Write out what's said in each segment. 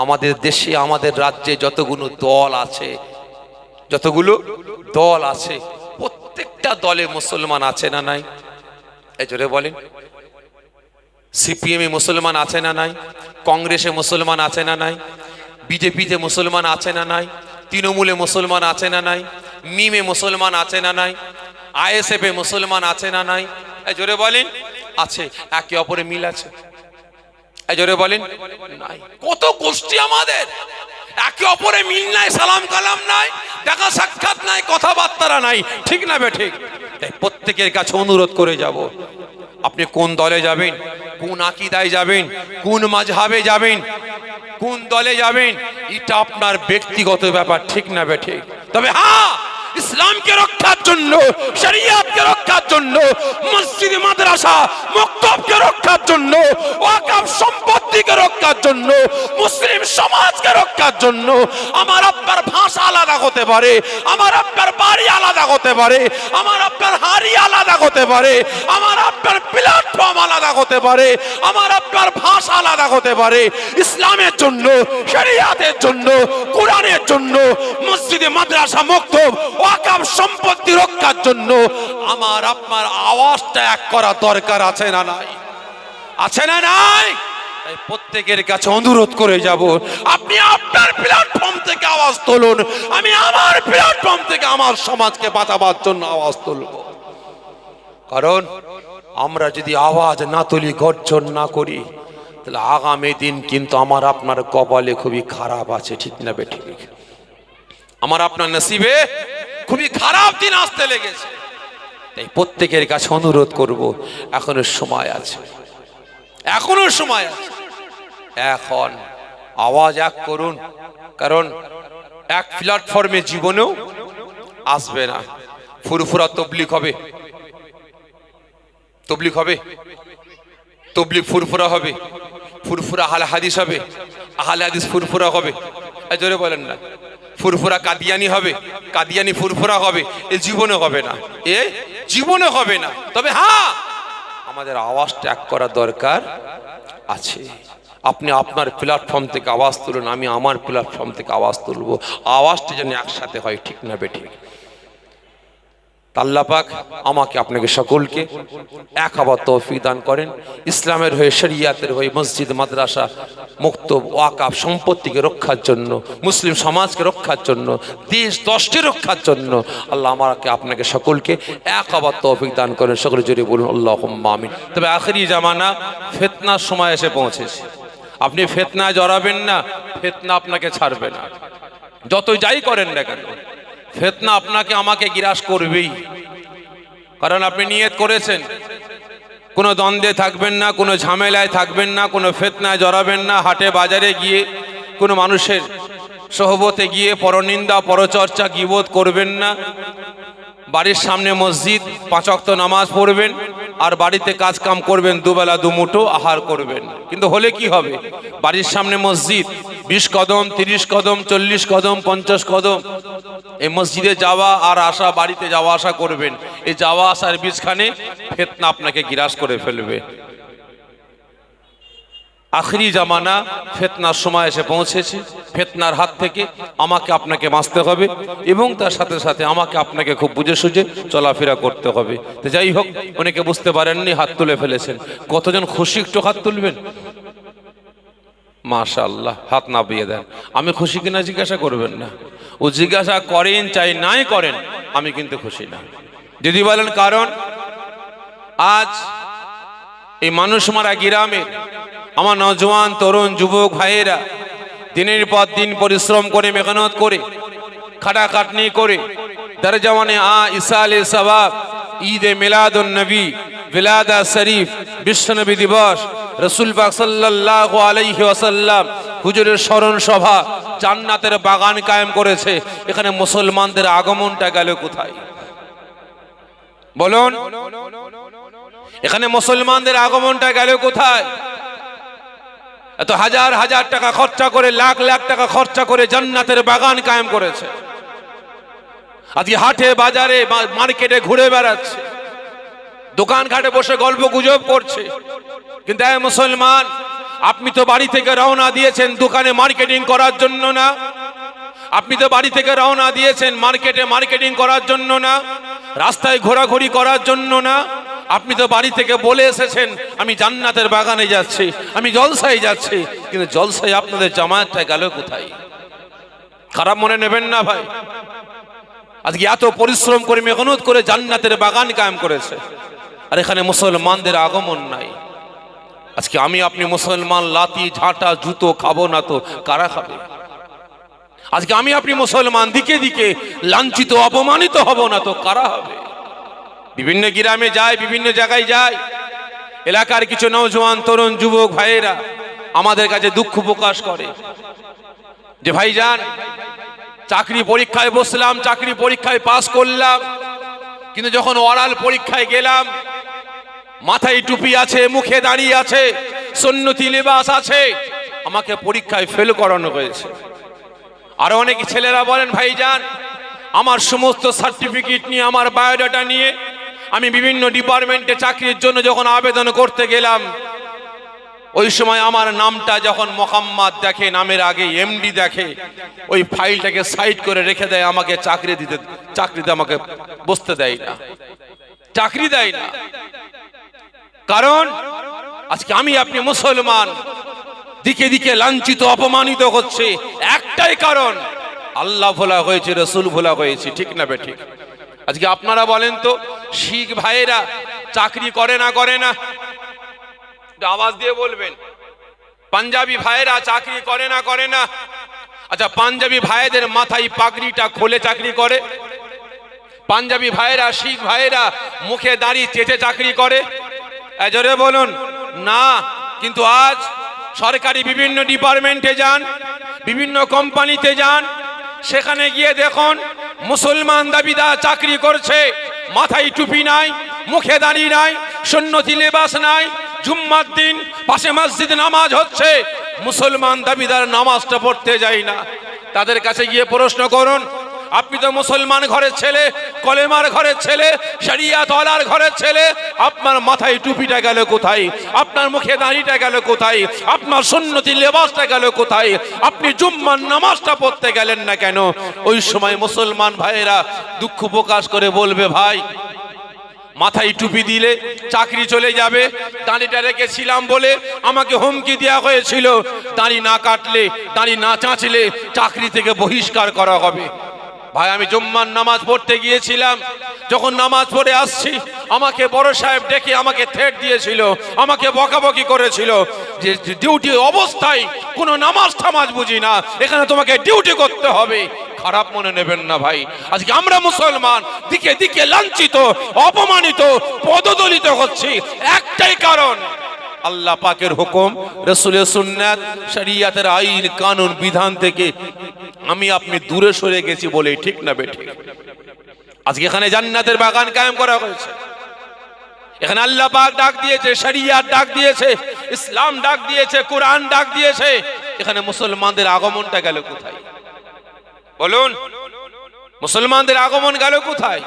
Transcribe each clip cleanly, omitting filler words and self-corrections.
আমাদের দেশে আমাদের রাজ্যে যতগুলো দল আছে প্রত্যেকটা দলে মুসলমান আছে না নাই? এই জোরে বলেন। সিপিএম এ মুসলমান আছে না নাই? কংগ্রেসে মুসলমান আছে না নাই? বিজেপিতে মুসলমান আছে না নাই? তৃণমূলে মুসলমান আছে না নাই? মিমে মুসলমান আছে না নাই? আইএসএফ এ মুসলমান আছে না নাই? এই জোরে বলেন। আছে। একে অপরে মিল আছে? এই জোরে বলেন। নাই। কত গোষ্ঠী আমাদের, একে অপরে মিল নাই, সালাম কালাম নাই, দেখা সাক্ষাৎ নাই, কথাবার্তা নাই, ঠিক না বে ঠিক? তাই প্রত্যেকের কাছে অনুরোধ করে যাব, আপনি কোন দলে যাবেন, কোন আকীদায় যাবেন, কোন মাযহাবে যাবেন, কোন দলে যাবেন, এটা আপনার ব্যক্তিগত ব্যাপার, ঠিক না বে ঠিক? তবে হ্যাঁ, ইসলামকে রক্ষার জন্য, শরিয়তকে রক্ষার জন্য, মসজিদ মাদ্রাসা মক্তবকে রক্ষার জন্য, ওয়াকফ সম্পত্তিকে রক্ষার জন্য, মুসলিম সমাজকে রক্ষার জন্য আমার আপনার ভাষা আলাদা হতে পারে, আমার আপনার বাড়ি আলাদা হতে পারে, আমার আপনার হাড়ি আলাদা হতে পারে, আমার আপনার প্ল্যাটফর্ম আলাদা হতে পারে, আমার আপনার ভাষা আলাদা হতে পারে, ইসলামের জন্য, শরিয়তের জন্য, কোরআনের জন্য, মসজিদে মাদ্রাসা মক্তব ওয়াকফ সম্পত্তি রক্ষার জন্য আমার আপনার আওয়াজটা এক করা দরকার আছে না নাই? আছে না নাই? তাই প্রত্যেকের কাছে অনুরোধ করে যাব, আপনি আপনার প্ল্যাটফর্ম থেকে আওয়াজ তুলুন, আমি আমার প্ল্যাটফর্ম থেকে আমার সমাজকে বাঁচাবার জন্য আওয়াজ তুলব। কারণ আমরা যদি আওয়াজ না তুলি, গর্জন না করি, তাহলে আগামী দিন কিন্তু আমার আপনার কপালে খুবই খারাপ আছে, ঠিক না বে ঠিক? আমার আপনার নসিবে খুবই খারাপ দিন আসতে লেগেছে। তাই প্রত্যেকের কাছে অনুরোধ করব, এখনো সময় আছে, এখনো সময় আছে। এখন আওয়াজ এক করুন, কারণ এক প্ল্যাটফর্মে জীবনেও আসবে না। ফুরফুরা তবলিগ হবে, তবলিগ হবে, তবলিগ ফুরফুরা হবে, ফুরফুরা আহলে হাদিস হবে, আহলে হাদিস ফুরফুরা হবে। এই জোরে বলেন না। ফুরফুরা কাদিয়ানি হবে, কাদিয়ানি ফুরফুরা হবে। এ জীবনে হবে না, এ জীবনে হবে না। তবে হ্যাঁ, আমাদের আওয়াজ ত্যাগ করা দরকার আছে। আপনি আপনার প্ল্যাটফর্ম থেকে আওয়াজ তুলুন, আমি আমার প্ল্যাটফর্ম থেকে আওয়াজ তুলব, আওয়াজটা যেন একসাথে হয়, ঠিক না বে ঠিক? আল্লাহ পাক আমাকে আপনাকে সকলকে এক হবার তৌফিক দান করেন। ইসলামের হয়ে, শরিয়াতের হয়ে, মসজিদ মাদ্রাসা মক্তব ওয়াকফ সম্পত্তিকে রক্ষার জন্য, মুসলিম সমাজকে রক্ষার জন্য, দেশ দশকে রক্ষার জন্য আল্লাহ আমাকে আপনাকে সকলকে এক হবার তৌফিক দান করেন। সকলে জোরে বলুন আল্লাহুম্মা আমিন। তবে আখেরি জামানা, ফিতনার সময় এসে পৌঁছেছে। আপনি ফিতনায় জড়াবেন না, ফিতনা আপনাকে ছাড়বে না। যত যাই করেন না কেন, ফিতনা আপনাকে আমাকে গ্রাস করবেই। কারণ আপনি নিয়ত করেছেন কোনো দ্বন্দ্বে থাকবেন না, কোনো ঝামেলায় থাকবেন না, কোনো ফিতনায় জড়াবেন না, হাটে বাজারে গিয়ে কোনো মানুষের সহবতে গিয়ে পরনিন্দা পরচর্চা গীবত করবেন না। বাড়ির সামনে মসজিদ, 5 ওয়াক্ত নামাজ পড়বেন, আর বাড়িতে কাজ কাম করবেন, দুবেলা দুমুঠো আহার করবেন। কিন্তু হলে কি হবে? বাড়ির সামনে মসজিদ, 20 কদম, 30 কদম, 40 কদম, 50 কদম, এই মসজিদে যাওয়া আর আসা, বাড়িতে যাওয়া আসা করবেন। এই যাওয়া আসার বীজখানে ফিতনা আপনাকে গ্রাস করে ফেলবে। আখেরি জামানা, ফিতনার সময় এসে পৌঁছেছে। ফিতনার হাত থেকে আমাকে আপনাকে বাঁচতে হবে, এবং তার সাথে সাথে আমাকে আপনাকে খুব বুঝে সুঝে চলাফেরা করতে হবে। তো যাই হোক, অনেকে বুঝতে পারেননি, হাত তুলে ফেলেছেন। কতজন খুশি একটু হাত তুলবেন? মাশাআল্লাহ, হাত নামিয়ে দেন। আমি খুশি কিনা জিজ্ঞাসা করবেন না, ও জিজ্ঞাসা করেন চাই নাই করেন, আমি কিন্তু খুশি না। যদি বলেন কারণ, আজ এই মানুষ মারা গ্রামে আমার নওজওয়ান তরুণ যুবক ভাইয়েরা দিনের পর দিন পরিশ্রম করে, মেহনত করে, খাটাখাটনি করে দরজাওয়ানে ইসালে সওয়াব, ঈদে মিলাদুন নবী, বিলাদা শরীফ, বিশ্বনবী দিবস, রাসূল পাক সাল্লাল্লাহু আলাইহি ওয়াসাল্লাম হুজুরের স্মরণ সভা, জান্নাতের বাগান কায়েম করেছে। এখানে মুসলমানদের আগমনটা গেল কোথায় বলুন? এখানে মুসলমানদের আগমনটা গেল কোথায়? এত হাজার হাজার টাকা খরচা করে, লাখ লাখ টাকা খরচা করে জান্নাতের বাগান কায়েম করেছে। আজকে হাটে বাজারে মার্কেটে ঘুরে বেড়াচ্ছে, দোকান ঘাটে বসে গল্প গুজব করছে। কিন্তু এই মুসলমান, আপনি তো বাড়ি থেকে রওনা দিয়েছেন দোকানে মার্কেটিং করার জন্য না, আপনি তো বাড়ি থেকে রওনা দিয়েছেন মার্কেটে মার্কেটিং করার জন্য না, রাস্তায় ঘোরাঘুরি করার জন্য না, আপনি তো বাড়ি থেকে বলে এসেছেন আমি জান্নাতের বাগানে যাচ্ছি, আমি জলসায় যাচ্ছি। কিন্তু জলসায় আপনাদের জামায়াতটা গেল কোথায়? খারাপ মনে নেবেন না ভাই। আজকে এত পরিশ্রম করে মেহনত করে জান্নাতের বাগান কায়েম করেছে, আর এখানে মুসলমানদের আগমন নাই। আজকে আমি আপনি মুসলমান লাতি ঝাঁটা জুতো খাবো না তো কারা খাবে? আজকে আমি আপনি মুসলমান দিকে দিকে লাঞ্ছিত অপমানিত হব না তো কারা হবে? বিভিন্ন গ্রামে যায়, বিভিন্ন জায়গায় যায়, এলাকার কিছু নওজোয়ান তরুণ যুবক ভাইয়েরা আমাদের কাছে দুঃখ প্রকাশ করে যে ভাইজান চাকরি পরীক্ষায় বসলাম, চাকরি পরীক্ষায় পাস করলাম, কিন্তু যখন ওরাল পরীক্ষায় গেলাম মাথায় টুপি আছে, মুখে দাড়ি আছে, সুন্নতি লিবাস আছে, আমাকে পরীক্ষায় ফেল করানো হয়েছে। আর অনেক ছেলেরা বলেন ভাইজান আমার সমস্ত সার্টিফিকেট নিয়ে, আমার বায়োডাটা নিয়ে আমি বিভিন্ন ডিপার্টমেন্টে চাকরির জন্য যখন আবেদন করতে গেলাম, ওই সময় আমার নামটা যখন মোহাম্মদ দেখে, নামের আগে এমডি দেখে, ওই ফাইলটাকে সাইড করে রেখে দেয়, আমাকে চাকরিতে আমাকে বসতে দেয় না, চাকরি দেয় না। কারণ আজকে আমি আপনি মুসলমান দিকে দিকে লাঞ্ছিত অপমানিত হচ্ছে, একটাই কারণ আল্লাহ ভোলা হয়েছে, রসুল ভোলা হয়েছে, ঠিক না বেঠিক? আজকে আপনারা বলেন তো শিখ ভাইয়েরা চাকরি করে না আওয়াজ দিয়ে বলবেন। পাঞ্জাবি ভাইয়েরা চাকরি করে না? আচ্ছা পাঞ্জাবি ভাইদের মাথায় পাগড়িটা খোলে চাকরি করে? পাঞ্জাবি ভাইয়েরা শিখ ভাইয়েরা মুখে দাড়ি চেঁচে চাকরি করে? জোরে বলুন না। কিন্তু আজ সরকারি বিভিন্ন ডিপার্টমেন্টে যান, বিভিন্ন কোম্পানিতে যান, সেখানে গিয়ে দেখুন মুসলমান দাবিদার চাকরি করছে, মাথায় টুপি নাই, মুখে দাড়ি নাই, সুন্নতি লেবাস নাই, জুম্মার দিন পাশে মসজিদ নামাজ হচ্ছে, মুসলমান দাবিদার নামাজটা পড়তে যায় না। তাদের কাছে গিয়ে প্রশ্ন করুন, আপনি তো মুসলমান ঘরের ছেলে, কলেমার ঘরের ছেলে, শরিয়াত ওয়ালার ঘরের ছেলে, আপনার মাথায় টুপিটা গেল কোথায়? আপনার মুখে দাড়িটা গেল কোথায়? আপনার সুন্নতি লেবাসটা গেল কোথায়? আপনি জুম্মার নামাজটা পড়তে গেলেন না কেন? ওই সময় মুসলমান ভাইয়েরা দুঃখ প্রকাশ করে বলবে ভাই মাথায় টুপি দিলে চাকরি চলে যাবে, দাড়িটা রেখেছিলাম বলে আমাকে হুমকি দেওয়া হয়েছিল, দাড়ি না কাটলে, দাড়ি না চাঁচলে চাকরি থেকে বহিষ্কার করা হবে। ভাই আমি জুম্মার নামাজ পড়তে গিয়েছিলাম, যখন নামাজ পড়ে আসছি আমাকে বড় সাহেব ডেকে আমাকে থ্রেট দিয়েছিল, আমাকে বকাবকি করেছিল যে ডিউটি অবস্থায় কোনো নামাজ টামাজ বুঝি না, এখানে তোমাকে ডিউটি করতে হবে। খারাপ মনে নেবেন না ভাই, আজকে আমরা মুসলমান দিকে দিকে লাঞ্ছিত অপমানিত পদদলিত হচ্ছি, একটাই কারণ আল্লাহ পাকের হুকুম, রাসূলের সুন্নাত, শরিয়াতের আইন কানুন বিধান থেকে আমি আপনি দূরে সরে গেছি বলে, ঠিক না বেঠিক? আজকে এখানে জান্নাতের বাগান কায়েম করা হয়েছে, এখানে আল্লাহ পাক ডাক দিয়েছে, শরিয়াত ডাক দিয়েছে, ইসলাম ডাক দিয়েছে, কোরআন ডাক দিয়েছে, এখানে মুসলমানদের আগমনটা গেল কোথায় বলুন? মুসলমানদের আগমন গেল কোথায়?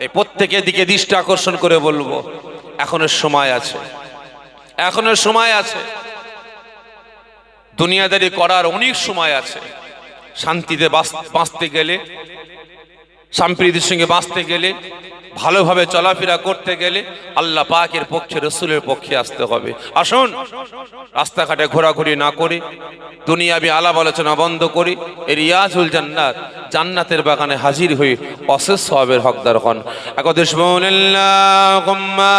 এই প্রত্যেকের দিকে দৃষ্টি আকর্ষণ করে বলবো এখনো সময় আছে, এখনো সময় আছে, দুনিয়াদারি করার অনেক সময় আছে। শান্তিতে বাঁচতে গেলে, সম্প্রীতির সঙ্গে বাঁচতে গেলে, ভালোভাবে চলাফেরা করতে গেলে আল্লাহ পাকের পক্ষে, রসুলের পক্ষে আসতে হবে। আসুন রাস্তাঘাটে ঘোরাঘুরি না করে, দুনিয়াবি আলাপ আলোচনা বন্ধ করে রিয়াজুল জান্নাত, জান্নাতের বাগানে হাজির হয়ে অশেষ সওয়াবের হকদার হন। একদেশ আল্লাহুম্মা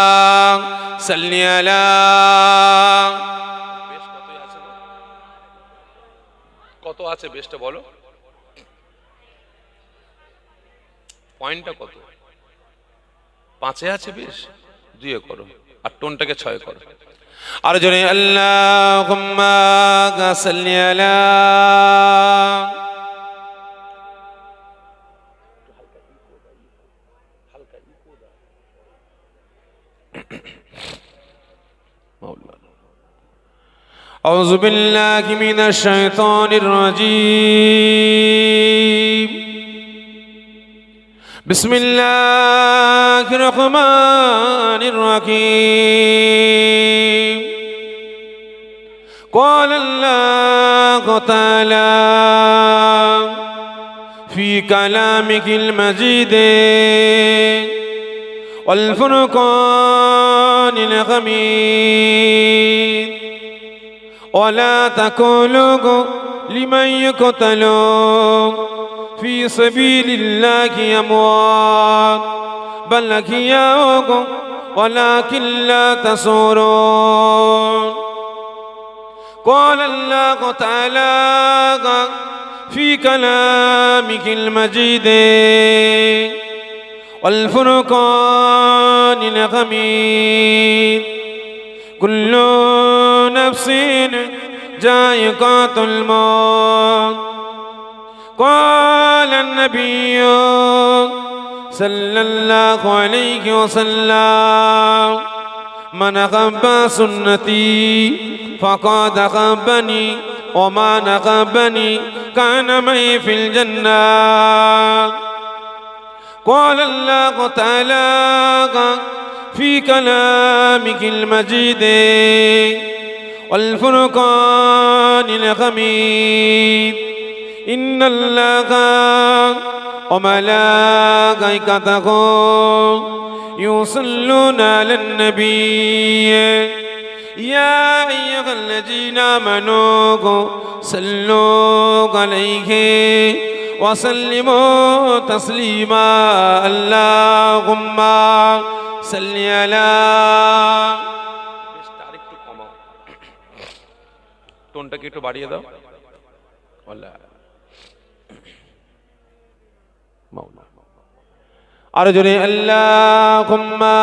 সাল্লি আলা। কত আছে বেশটা বলো, পয়েন্টটা কত? 5 আছে, বেশ 2 করো, আর টোনটাকে 6 করো। আর জনে আল্লাহুম্মা সাল্লি আলা। আউযু বিল্লাহি মিনাশ শাইতানির রাজীম। বিসমিল্লাহির রহমানির রহিম। قال الله تعالى في كلامه المجيد والفرقان الحميد ولا تقولوا لمن يقتل في سبيل الله أموات بل أحياء ولكن لا تشعرون قال الله تعالى في كلامه المجيد والفرقان الحميد كل نفس ذائقة الموت قال النبي صلى الله عليه وسلم من أحب سنتي فقد أحبني ومن أحبني كان معي في الجنة قال الله تعالى في كلامه المجيد والفرقان الحميد إن الله وملائكته يصلون على النبي يا أيها الذين آمنوا صلوا عليه وسلموا تسليما اللهم صل على আরেকটু কমাও টোনটাকে একটু বাড়িয়ে দাও আল্লাহ মাওলা আরো জোরে আল্লাহুম্মা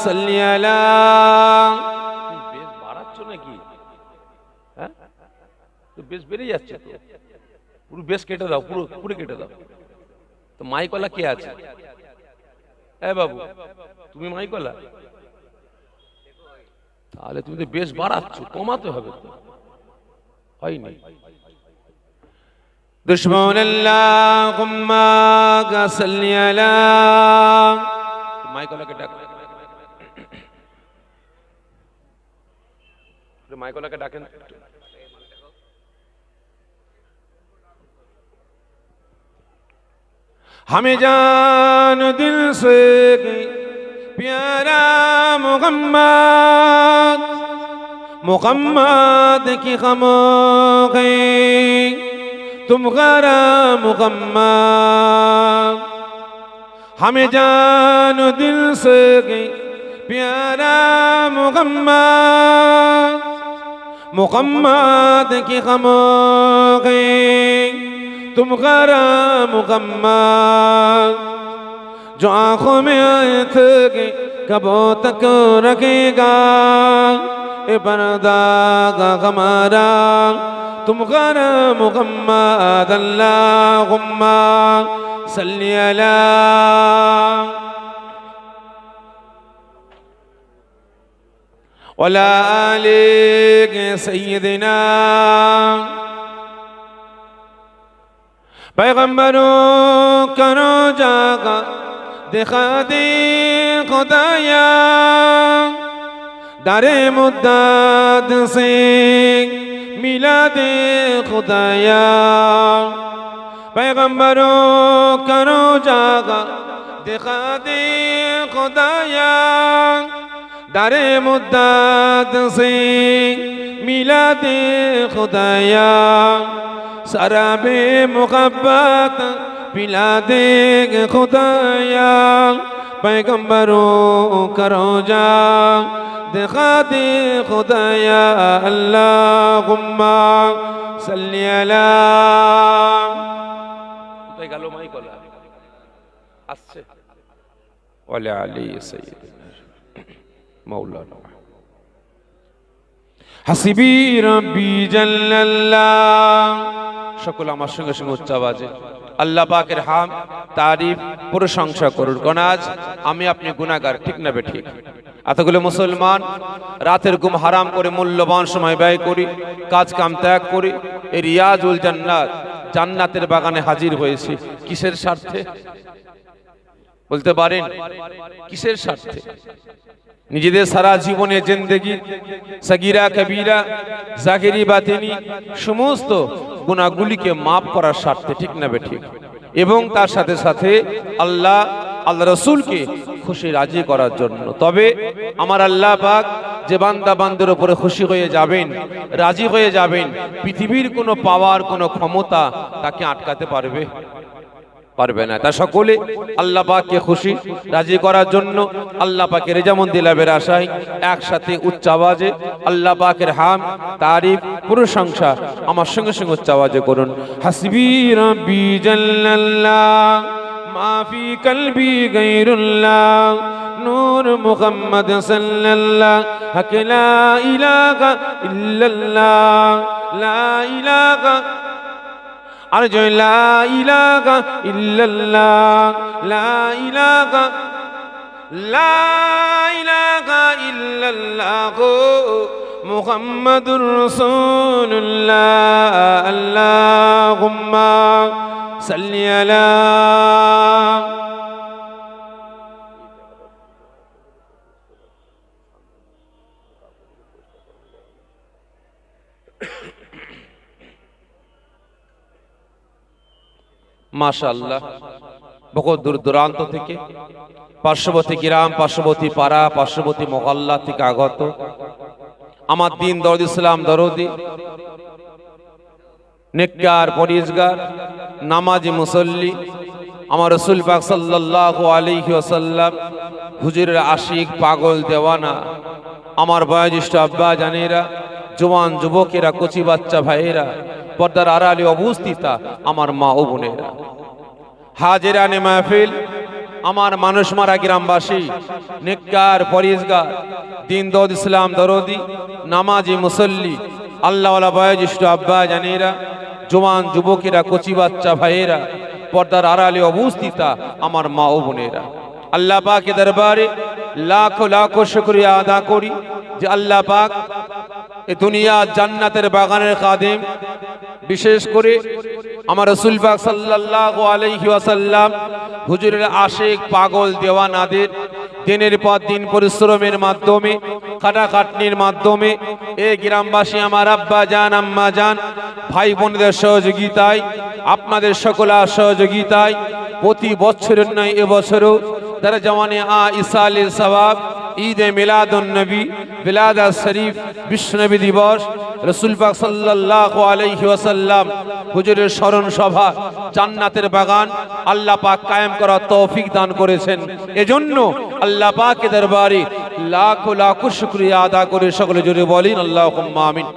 সাল্লি আলা বেশ বাড়াচ্ছ নাকি হ্যাঁ তো বেশ বেড়ে যাচ্ছে তো পুরো বেশ কেটে দাও পুরো কেটে দাও তো মাইকলা কে আছে হ্যাঁ বাবু তুমি মাইকলা তাহলে তুমি তো বেশ বাড়াচ্ছ কমাতে হবে তো হয়নি দুশমন আল্লাহুম্মা সাল্লি আলা মাইকলাকে ডাক মাইকলাকে ডাকেন हमें जान दिल से प्यारा मुहम्मद मुहम्मद की खामोशी तुम्हारा मुहम्मद हमें जान दिल से प्यारा मुहम्मद मुहम्मद की खामोशी तुम्हारा मुहम्मद जो आँखों में आए थे कब तक रखेगा ए पर्दा का हमारा तुम्हारा मुहम्मद अल्लाहुम्मा सल्ली अला वला आले सय्यदिना पैगम्बरों करो जागा दिखा दे खुदाया दारे मुद्दत से मिला दे खुदाया पैगम्बरों करो जागा दिखा दे खुदाया दारे मुद्दत से मिला दे खुदाया शराबे मुहब्बत पिला दे खुदाया पैगम्बरों करो जा दिखा दे खुदाया अल्लाहुम्मा सल्ली अला কোথায় গেল মাইকলা আসছে ওয়ালা আলী সাইয়্যিদিনা মাওলানা হাসিবি রাব্বি জাল্লাল্লাহ সকল আমার সঙ্গে সঙ্গে উচ্চ আওয়াজে আল্লাহ পাকের হাম তারিফ প্রশংসা করুন গনাজ আমি আপনি গুনাহগার ঠিক না বেঠিক এতগুলো মুসলমান রাতের ঘুম হারাম করে মূল্যবান সময় ব্যয় করি কাজ কাম ত্যাগ করি এই রিয়াজুল জান্নাত জান্নাতের বাগানে হাজির হয়েছি কিসের স্বার্থে বলতে পারেন কিসের স্বার্থে নিজেদের সারা জীবনে জিন্দেগি সগীরা কবিরা জাহিরি বাতিনি সমস্ত গুনাহগুলিকে মাফ করার স্বার্থে, ঠিক না বেঠিক, এবং তার সাথে সাথে আল্লাহ রসুলকে খুশি রাজি করার জন্য। তবে আমার আল্লাহ পাক যে বান্দা বান্দার উপরে খুশি হয়ে যাবেন, রাজি হয়ে যাবেন, পৃথিবীর কোনো পাওয়ার কোনো ক্ষমতা তাকে আটকাতে পারবে না। তা সকলে আল্লাহ পাককে খুশি রাজি করার জন্য আল্লাহ পাকের রেজামন্দি লাভের আশায় একসাথে উচ্চ আওয়াজে আল্লাহ পাকের হাম তারিফ প্রশংসা আমার সঙ্গে সঙ্গে উচ্চ আওয়াজে করুন। হাসবি রাব্বি জাল্লাল্লাহ মা ফি কলবি গায়রুল্লাহ নূর মুহাম্মদ সাল্লাল্লাহু হক লা ইলাহা ইল্লাল্লাহ লা ইলাহা আরজু লা ইলাহা ইল্লাল্লাহ লা ইলাহা ইল্লাল্লাহ মুহাম্মাদুর রাসূলুল্লাহ আল্লাহুম্মা সাল্লি আলা মাশাআল্লাহ। বহু দূর দূরান্ত থেকে, পার্শ্ববর্তী গ্রাম, পার্শ্ববর্তী পাড়া, পার্শ্ববর্তী মহল্লা থেকে আগত আমার দিন দরদ ইসলাম দরদি নেককার পরিজগার নামাজি মুসল্লি আমার রাসূল পাক সাল্লাল্লাহু আলাইহি ওয়াসাল্লাম হুজুরের আশিক পাগল দেওয়ানা আমার বয়োজ্যেষ্ঠ আব্বা জানেরা, জওয়ান যুবকেরা, কচি বাচ্চা ভাইয়েরা, পর্দার আড়ালে অবস্থিতা আমার মা ও বোনেরা, হাজিরানে মাহফিল, আমার মানুষ মারা গ্রামবাসী, নেককার পরিজগার দিন দরদ ইসলাম দরদি নামাজি মুসল্লি আল্লাহওয়ালা বয়োজ্যেষ্ঠ আব্বা জানেরা, জওয়ান যুবকেরা, কচি বাচ্চা ভাইয়েরা, পর্দার আড়ালে অবস্থিতা আমার মা ও বোনেরা, আল্লাহ পাকের দরবারে লাখো লাখো শুকরিয়া আদা করি যে আল্লাহ পাক এই দুনিয়া জান্নাতের বাগানের খাদেম, বিশেষ করে আমার রাসূল পাক সাল্লাল্লাহু আলাইহি ওয়াসাল্লাম হুজুরের আশিক পাগল দেওয়ানাদের দিনের পর দিন পরিশ্রমের মাধ্যমে, খাটাখাটনির মাধ্যমে এই গ্রামবাসী আমার আব্বা জান, আম্মা জান, ভাই বোনদের সহযোগিতায়, আপনাদের সকলের সহযোগিতায় প্রতি বছরের নয় এবছরও তারা জওয়ানে ইসালের সওয়াব ঈদে মিলাদুন নবী, বিলাদাত শরীফ, বিশ্বনবী দিবস, রাসূল পাক সাল্লাল্লাহু আলাইহি ওয়াসাল্লাম হুজুরের স্মরণ সভা, জান্নাতের বাগান আল্লাহ পাক কায়েম করার তৌফিক দান করেছেন। এজন্য আল্লাহ পাকের দরবারে লাখো লাখো শুকরিয়া আদা করে সকলে জোরে বলেন আল্লাহুম্মা আমিন।